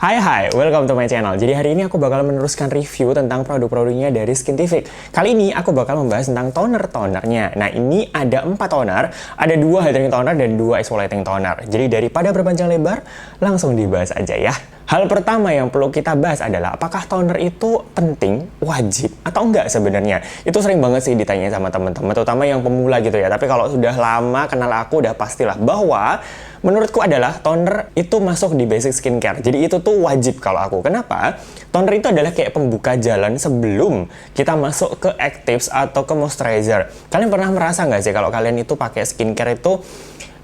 Hai, welcome to my channel. Jadi hari ini aku bakal meneruskan review tentang produk-produknya dari Skintific. Kali ini aku bakal membahas tentang toner-tonernya. Nah, ini ada 4 toner, ada 2 hydrating toner dan 2 exfoliating toner. Jadi daripada berpanjang lebar, langsung dibahas aja ya. Hal pertama yang perlu kita bahas adalah apakah toner itu penting, wajib, atau enggak sebenarnya. Itu sering banget sih ditanya sama teman-teman, terutama yang pemula gitu ya. Tapi kalau sudah lama kenal aku, udah pastilah bahwa menurutku adalah toner itu masuk di basic skincare. Jadi itu tuh wajib kalau aku. Kenapa? Toner itu adalah kayak pembuka jalan sebelum kita masuk ke actives atau ke moisturizer. Kalian pernah merasa nggak sih kalau kalian itu pakai skincare itu,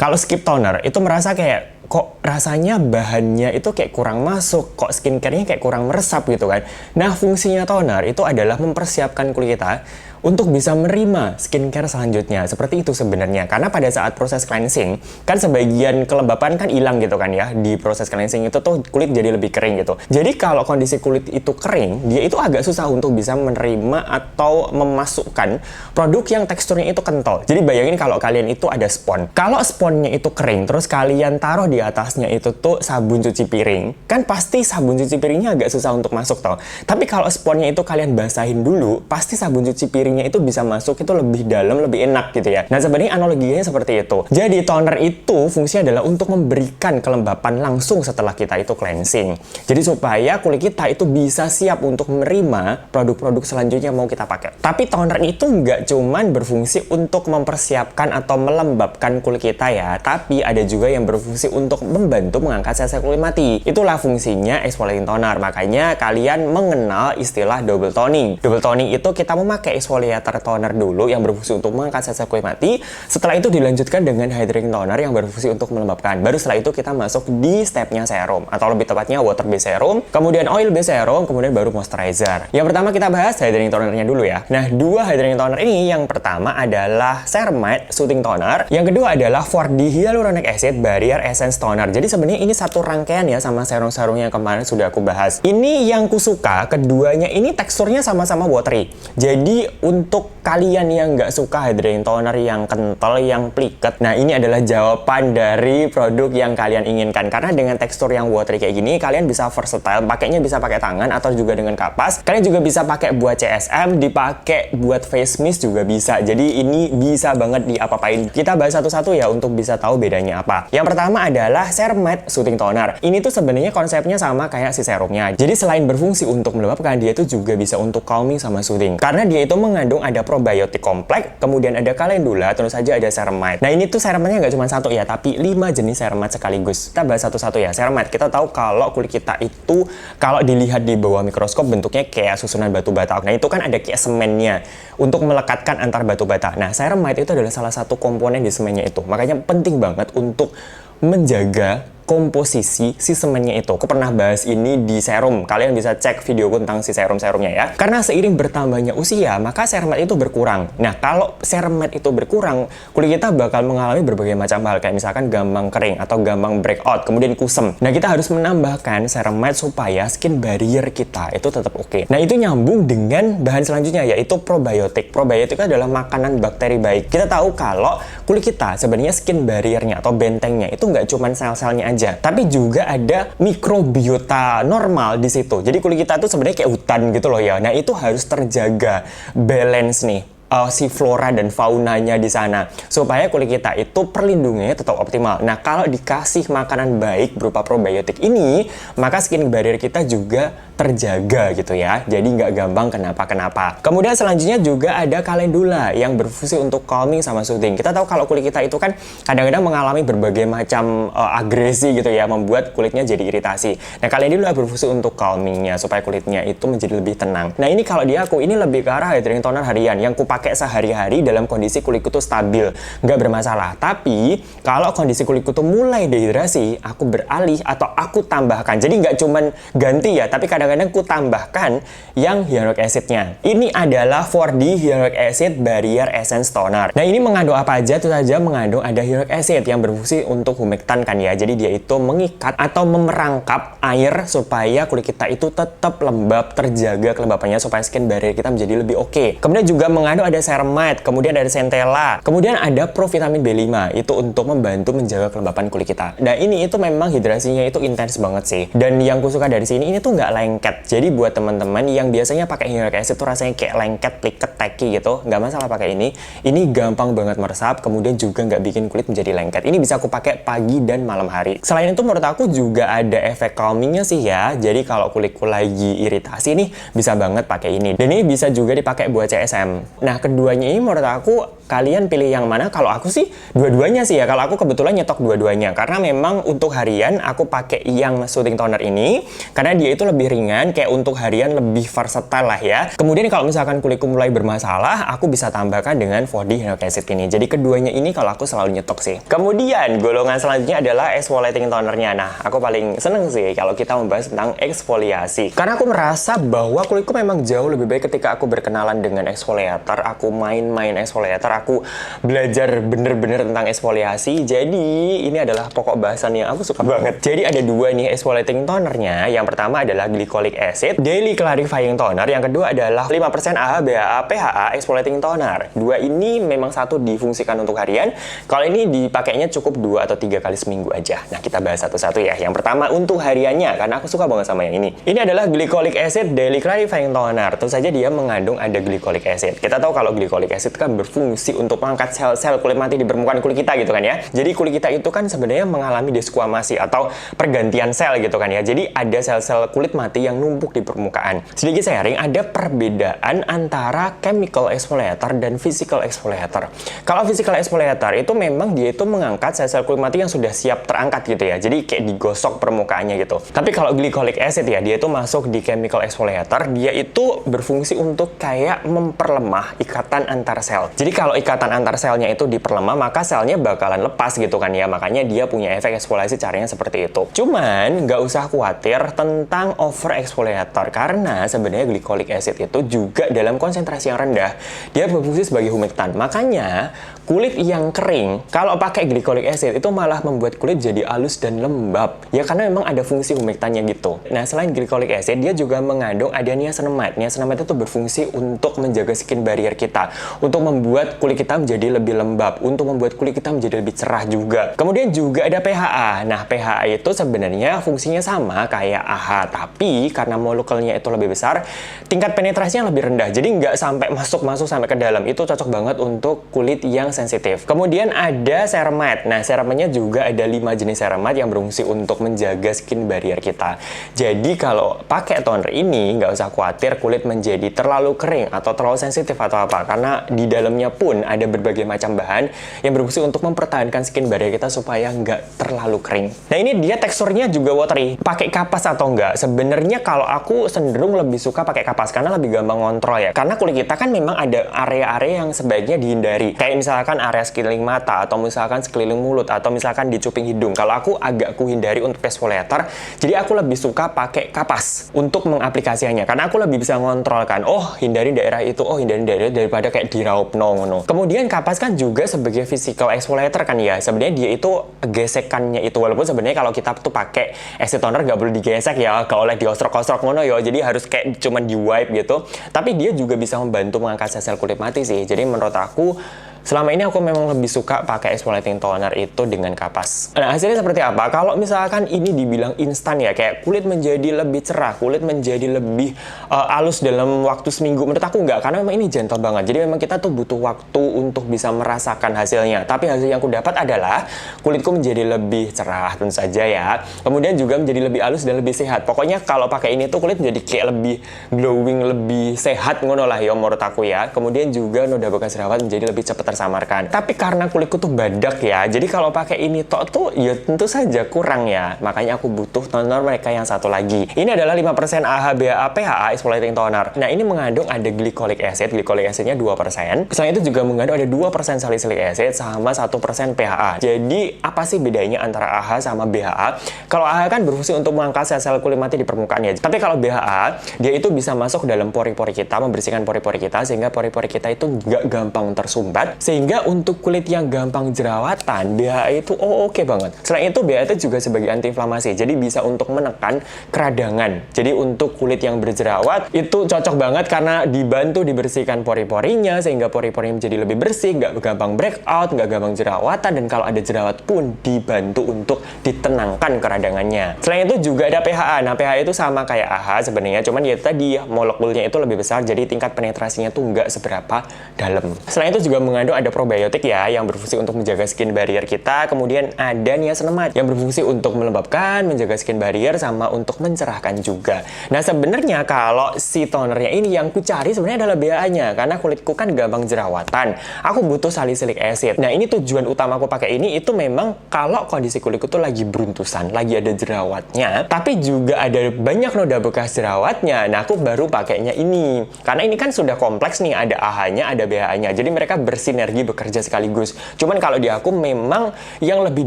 kalau skip toner, itu merasa kayak kok rasanya bahannya itu kayak kurang masuk, kok skincare-nya kayak kurang meresap gitu kan. Nah, fungsinya toner itu adalah mempersiapkan kulit kita untuk bisa menerima skincare selanjutnya. Seperti itu sebenarnya. Karena pada saat proses cleansing, kan sebagian kelembapan kan hilang gitu kan ya. Di proses cleansing itu tuh kulit jadi lebih kering gitu. Jadi kalau kondisi kulit itu kering, dia itu agak susah untuk bisa menerima atau memasukkan produk yang teksturnya itu kental. Jadi bayangin kalau kalian itu ada spons. Kalau sponsnya itu kering, terus kalian taruh di atasnya itu tuh sabun cuci piring, kan pasti sabun cuci piringnya agak susah untuk masuk tau. Tapi kalau sponsnya itu kalian basahin dulu, pasti sabun cuci piringnya itu bisa masuk, itu lebih dalam, lebih enak gitu ya. Nah, sebenarnya analoginya seperti itu. Jadi toner itu fungsinya adalah untuk memberikan kelembapan langsung setelah kita itu cleansing. Jadi supaya kulit kita itu bisa siap untuk menerima produk-produk selanjutnya mau kita pakai. Tapi toner itu nggak cuman berfungsi untuk mempersiapkan atau melembabkan kulit kita ya, tapi ada juga yang berfungsi untuk membantu mengangkat sel-sel kulit mati. Itulah fungsinya exfoliating toner. Makanya kalian mengenal istilah double toning. Double toning itu kita memakai exfoliator toner dulu yang berfungsi untuk mengangkat sel-sel kulit mati. Setelah itu dilanjutkan dengan hydrating toner yang berfungsi untuk melembabkan. Baru setelah itu kita masuk di stepnya serum, atau lebih tepatnya water based serum, kemudian oil based serum, kemudian baru moisturizer. Yang pertama kita bahas hydrating tonernya dulu ya. Nah, 2 hydrating toner ini, yang pertama adalah Ceramide Soothing Toner, yang kedua adalah 4D Hyaluronic Acid Barrier Essence Toner. Jadi sebenarnya ini satu rangkaian ya sama serum-serum yang kemarin sudah aku bahas. Ini yang kusuka, keduanya ini teksturnya sama-sama watery. Jadi untuk kalian yang nggak suka hydrating toner yang kental, yang pliket, nah ini adalah jawaban dari produk yang kalian inginkan. Karena dengan tekstur yang watery kayak gini, kalian bisa versatile, pakainya bisa pakai tangan atau juga dengan kapas. Kalian juga bisa pakai buat CSM, dipakai buat face mist juga bisa. Jadi ini bisa banget diapa-apain. Kita bahas satu-satu ya untuk bisa tahu bedanya apa. Yang pertama adalah Ceramide Soothing Toner. Ini tuh sebenarnya konsepnya sama kayak si serumnya. Jadi selain berfungsi untuk melembabkan, dia tuh juga bisa untuk calming sama soothing. Karena dia itu mengandung ada probiotik kompleks, kemudian ada calendula, terus saja ada ceramide. Nah, ini tuh ceramide nggak cuma satu ya, tapi 5 jenis ceramide sekaligus. Kita bahas satu-satu ya. Ceramide, kita tahu kalau kulit kita itu kalau dilihat di bawah mikroskop bentuknya kayak susunan batu bata. Nah, itu kan ada kayak semennya untuk melekatkan antar batu bata. Nah, ceramide itu adalah salah satu komponen di semennya itu. Makanya penting banget untuk menjaga komposisi si semennya itu. Aku pernah bahas ini di serum. Kalian bisa cek videoku tentang si serum-serumnya ya. Karena seiring bertambahnya usia, maka ceramide itu berkurang. Nah, kalau ceramide itu berkurang, kulit kita bakal mengalami berbagai macam hal. Kayak misalkan gampang kering atau gampang breakout, kemudian kusam. Nah, kita harus menambahkan ceramide supaya skin barrier kita itu tetap oke. Nah, itu nyambung dengan bahan selanjutnya, yaitu probiotik. Probiotik adalah makanan bakteri baik. Kita tahu kalau kulit kita sebenarnya skin barriernya atau bentengnya itu nggak cuma sel-selnya aja, tapi juga ada mikrobiota normal di situ. Jadi kulit kita tuh sebenarnya kayak hutan gitu loh ya. Nah, itu harus terjaga balance nih. Si flora dan faunanya di sana supaya kulit kita itu perlindungannya tetap optimal. Nah, kalau dikasih makanan baik berupa probiotik ini, maka skin barrier kita juga terjaga gitu ya. Jadi nggak gampang kenapa-kenapa. Kemudian selanjutnya juga ada calendula yang berfungsi untuk calming sama soothing. Kita tahu kalau kulit kita itu kan kadang-kadang mengalami berbagai macam agresi gitu ya, membuat kulitnya jadi iritasi. Nah, calendula berfungsi untuk calmingnya supaya kulitnya itu menjadi lebih tenang. Nah, ini kalau di aku ini lebih ke arah hydrating toner harian yang pakai sehari-hari dalam kondisi kulitku tuh stabil, nggak bermasalah. Tapi kalau kondisi kulitku tuh mulai dehidrasi, aku beralih atau aku tambahkan. Jadi nggak cuman ganti ya, tapi kadang-kadang aku tambahkan yang hyaluronic acidnya. Ini adalah 4D Hyaluronic Acid Barrier Essence Toner. Nah, ini mengandung apa aja? Itu saja mengandung ada hyaluronic acid yang berfungsi untuk humektan kan ya. Jadi dia itu mengikat atau memerangkap air supaya kulit kita itu tetap lembab, terjaga kelembapannya supaya skin barrier kita menjadi lebih oke. Kemudian juga mengandung ada ceramide, kemudian ada centella, kemudian ada provitamin B5 itu untuk membantu menjaga kelembapan kulit kita. Nah ini itu memang hidrasinya itu intens banget sih. Dan yang ku suka dari sini ini tuh nggak lengket. Jadi buat teman-teman yang biasanya pakai hyaluronic acid tuh rasanya kayak lengket, pliket, tacky gitu, nggak masalah pakai ini. Ini gampang banget meresap, kemudian juga nggak bikin kulit menjadi lengket. Ini bisa aku pakai pagi dan malam hari. Selain itu menurut aku juga ada efek calmingnya sih ya. Jadi kalau kulitku lagi iritasi nih bisa banget pakai ini. Dan ini bisa juga dipakai buat CSM. Nah keduanya ini menurut aku kalian pilih yang mana? Kalau aku sih dua-duanya sih ya. Kalau aku kebetulan nyetok dua-duanya karena memang untuk harian aku pakai yang soothing toner ini karena dia itu lebih ringan, kayak untuk harian lebih versatile lah ya. Kemudian kalau misalkan kulitku mulai bermasalah, aku bisa tambahkan dengan 4D hyaluronic acid ini. Jadi keduanya ini kalau aku selalu nyetok sih. Kemudian golongan selanjutnya adalah exfoliating tonernya. Nah, aku paling seneng sih kalau kita membahas tentang eksfoliasi. Karena aku merasa bahwa kulitku memang jauh lebih baik ketika aku berkenalan dengan exfoliator, aku main-main exfoliator, aku belajar bener-bener tentang eksfoliasi. Jadi ini adalah pokok bahasan yang aku suka banget. Jadi ada dua nih exfoliating tonernya. Yang pertama adalah glycolic acid daily clarifying toner. Yang kedua adalah 5% AHA BHA PHA exfoliating toner. Dua ini memang satu difungsikan untuk harian. Kalau ini dipakainya cukup 2 atau 3 kali seminggu aja. Nah kita bahas satu-satu ya. Yang pertama untuk hariannya karena aku suka banget sama yang ini. Ini adalah glycolic acid daily clarifying toner. Tentu saja dia mengandung ada glycolic acid. Kita tahu kalau glycolic acid kan berfungsi untuk mengangkat sel-sel kulit mati di permukaan kulit kita gitu kan ya. Jadi kulit kita itu kan sebenarnya mengalami desquamasi atau pergantian sel gitu kan ya. Jadi ada sel-sel kulit mati yang numpuk di permukaan. Sedikit sharing, ada perbedaan antara chemical exfoliator dan physical exfoliator. Kalau physical exfoliator itu memang dia itu mengangkat sel-sel kulit mati yang sudah siap terangkat gitu ya. Jadi kayak digosok permukaannya gitu. Tapi kalau glycolic acid ya, dia itu masuk di chemical exfoliator, dia itu berfungsi untuk kayak memperlemah ikatan antar sel. Jadi kalau ikatan antar selnya itu diperlemah, maka selnya bakalan lepas gitu kan ya. Makanya dia punya efek eksfoliasi caranya seperti itu. Cuman nggak usah khawatir tentang over exfoliator karena sebenarnya glycolic acid itu juga dalam konsentrasi yang rendah dia berfungsi sebagai humektan. Makanya kulit yang kering kalau pakai glycolic acid itu malah membuat kulit jadi halus dan lembab. Ya karena memang ada fungsi humektannya gitu. Nah selain glycolic acid dia juga mengandung ada niacinamide. Niacinamide itu berfungsi untuk menjaga skin barrier kita, untuk membuat kulit kita menjadi lebih lembab, untuk membuat kulit kita menjadi lebih cerah juga. Kemudian juga ada PHA. Nah, PHA itu sebenarnya fungsinya sama kayak AHA, tapi karena molekulnya itu lebih besar, tingkat penetrasinya lebih rendah. Jadi nggak sampai masuk sampai ke dalam. Itu cocok banget untuk kulit yang sensitif. Kemudian ada ceramide. Nah, ceramidnya juga ada 5 jenis ceramide yang berfungsi untuk menjaga skin barrier kita. Jadi kalau pakai toner ini, nggak usah khawatir kulit menjadi terlalu kering atau terlalu sensitif atau apa. Karena di dalamnya pun ada berbagai macam bahan yang berfungsi untuk mempertahankan skin barrier kita supaya nggak terlalu kering. Nah ini dia teksturnya juga watery. Pakai kapas atau enggak? Sebenarnya kalau aku cenderung lebih suka pakai kapas karena lebih gampang ngontrol ya. Karena kulit kita kan memang ada area-area yang sebaiknya dihindari. Kayak misalkan area sekeliling mata atau misalkan sekeliling mulut atau misalkan di cuping hidung. Kalau aku agak kuhindari untuk exfoliator, jadi aku lebih suka pakai kapas untuk mengaplikasikannya. Karena aku lebih bisa ngontrol kan. Oh hindari daerah itu, oh hindari daerah itu daripada kayak diraupno ngono. Kemudian kapas kan juga sebagai physical exfoliator kan ya. Sebenarnya dia itu gesekannya itu walaupun sebenarnya kalau kita tuh pakai acid toner nggak boleh digesek ya, nggak oleh diostrok-ostrok ngono ya. Jadi harus kayak cuman di wipe gitu. Tapi dia juga bisa membantu mengangkat sel-sel kulit mati sih. Jadi menurut aku selama ini aku memang lebih suka pakai exfoliating toner itu dengan kapas. Nah, hasilnya seperti apa? Kalau misalkan ini dibilang instan ya, kayak kulit menjadi lebih cerah, kulit menjadi lebih halus dalam waktu seminggu. Menurut aku enggak, karena memang ini gentle banget. Jadi memang kita tuh butuh waktu untuk bisa merasakan hasilnya. Tapi hasil yang aku dapat adalah kulitku menjadi lebih cerah tentu saja ya. Kemudian juga menjadi lebih halus dan lebih sehat. Pokoknya kalau pakai ini tuh kulit menjadi kayak lebih glowing, lebih sehat ngono lah ya menurut aku ya. Kemudian juga noda bekas jerawat menjadi lebih cepat tersamarkan. Tapi karena kulitku tuh badak ya, jadi kalau pakai ini tuh ya tentu saja kurang ya. Makanya aku butuh toner mereka yang satu lagi. Ini adalah 5% AHA BHA PHA exfoliating toner. Nah, ini mengandung ada glycolic acid. Glycolic acidnya 2%. Selain itu juga mengandung ada 2% salicylic acid sama 1% PHA. Jadi, apa sih bedanya antara AHA sama BHA? Kalau AHA kan berfungsi untuk mengangkat sel-sel kulit mati di permukaan ya. Tapi kalau BHA, dia itu bisa masuk dalam pori-pori kita, membersihkan pori-pori kita sehingga pori-pori kita itu nggak gampang tersumbat Sehingga untuk kulit yang gampang jerawatan, BHA itu oke banget. Selain itu, BHA itu juga sebagai antiinflamasi, jadi bisa untuk menekan keradangan. Jadi untuk kulit yang berjerawat, itu cocok banget karena dibantu dibersihkan pori-porinya, sehingga pori-porinya menjadi lebih bersih, nggak gampang breakout, nggak gampang jerawatan, dan kalau ada jerawat pun dibantu untuk ditenangkan keradangannya. Selain itu juga ada PHA. Nah, PHA itu sama kayak AHA sebenarnya, cuman ya tadi molekulnya itu lebih besar, jadi tingkat penetrasinya tuh nggak seberapa dalam. Selain itu juga mengandung ada probiotik ya, yang berfungsi untuk menjaga skin barrier kita. Kemudian ada niacinamide yang berfungsi untuk melembabkan, menjaga skin barrier, sama untuk mencerahkan juga. Nah, sebenarnya kalau si tonernya ini yang ku cari sebenarnya adalah BHA-nya, karena kulitku kan gampang jerawatan. Aku butuh salicylic acid. Nah, ini tujuan utama aku pakai ini itu memang kalau kondisi kulitku tuh lagi beruntusan, lagi ada jerawatnya, tapi juga ada banyak noda bekas jerawatnya. Nah, aku baru pakainya ini. Karena ini kan sudah kompleks nih, ada AHA-nya, ada BHA-nya. Jadi mereka bersinergi bekerja sekaligus. Cuman kalau di aku memang yang lebih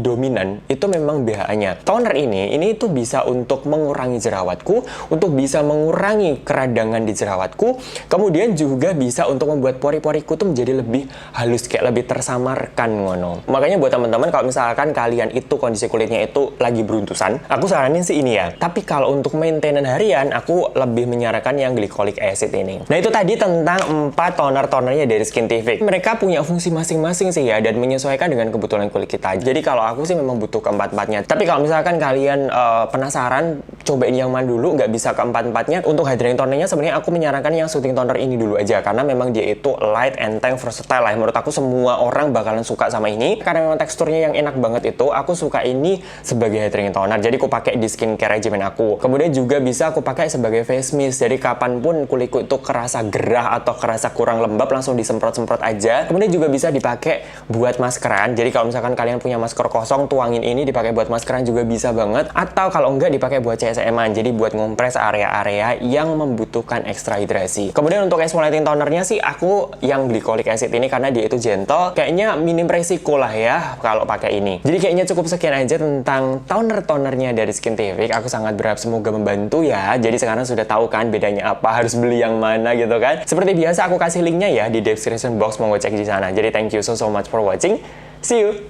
dominan itu memang BHA-nya. Toner ini tuh bisa untuk mengurangi jerawatku, untuk bisa mengurangi keradangan di jerawatku, kemudian juga bisa untuk membuat pori-poriku tuh menjadi lebih halus, kayak lebih tersamarkan ngono. Makanya buat teman-teman kalau misalkan kalian itu kondisi kulitnya itu lagi beruntusan, aku saranin sih ini ya. Tapi kalau untuk maintenance harian, aku lebih menyarankan yang glycolic acid ini. Nah, itu tadi tentang 4 toner-tonernya dari Skintific. Mereka punya fungsi masing-masing sih ya, dan menyesuaikan dengan kebutuhan kulit kita. Jadi kalau aku sih memang butuh keempat-empatnya. Tapi kalau misalkan kalian penasaran, cobain yang mana dulu, nggak bisa keempat-empatnya. Untuk hydrating tonernya sebenarnya aku menyarankan yang soothing toner ini dulu aja, karena memang dia itu light and tank versatile lah. Menurut aku semua orang bakalan suka sama ini, karena memang teksturnya yang enak banget itu. Aku suka ini sebagai hydrating toner, jadi aku pakai di skincare regimen aku. Kemudian juga bisa aku pakai sebagai face mist, jadi kapanpun kulitku itu kerasa gerah atau kerasa kurang lembab, langsung disemprot-semprot aja. Kemudian juga bisa dipakai buat maskeran, jadi kalau misalkan kalian punya masker kosong, tuangin ini dipakai buat maskeran juga bisa banget. Atau kalau enggak dipakai buat CSM-an, jadi buat ngompres area-area yang membutuhkan ekstra hidrasi. Kemudian untuk exfoliating tonernya sih aku yang glycolic acid ini, karena dia itu gentle, kayaknya minim resiko lah ya kalau pakai ini. Jadi kayaknya cukup sekian aja tentang toner-tonernya dari Skintific. Aku sangat berharap semoga membantu ya. Jadi sekarang sudah tahu kan bedanya apa, harus beli yang mana gitu kan. Seperti biasa aku kasih linknya ya di description box, mau cek di sana. Jadi thank you so much for watching. See you.